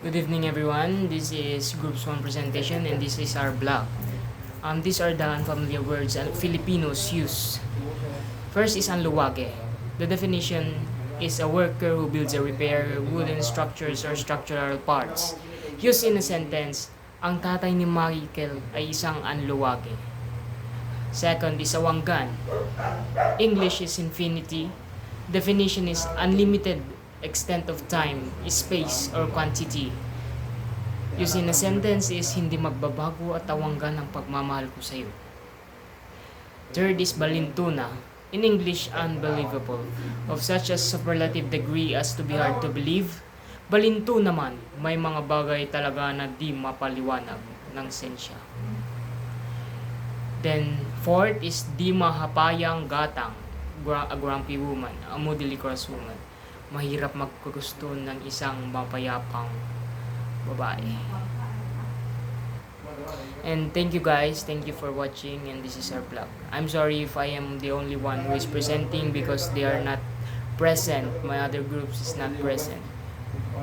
Good evening everyone, this is Groups 1 presentation and this is our blog. These are the unfamiliar words Filipinos use. First is anluwage. The definition is a worker who builds or repair wooden structures or structural parts. Used in a sentence, ang tatay ni Michael ay isang anluwage. Second is awanggan. English is infinity. Definition is unlimited extent of time, space, or quantity. Used in a sentence is hindi magbabago at awanggan ang pagmamahal ko sa iyo. Third is balintuna. In English, unbelievable. Of such a superlative degree as to be hard to believe. Balinto naman, may mga bagay talaga na di mapaliwanag ng sensya. Then, fourth is di mahapayang gatang. A grumpy woman, a moodily cross woman. Mahirap maggusto ng isang mapayapang babae. And thank you guys, thank you for watching, and this is our vlog. I'm sorry if I am the only one who is presenting because they are not present, my other groups is not present.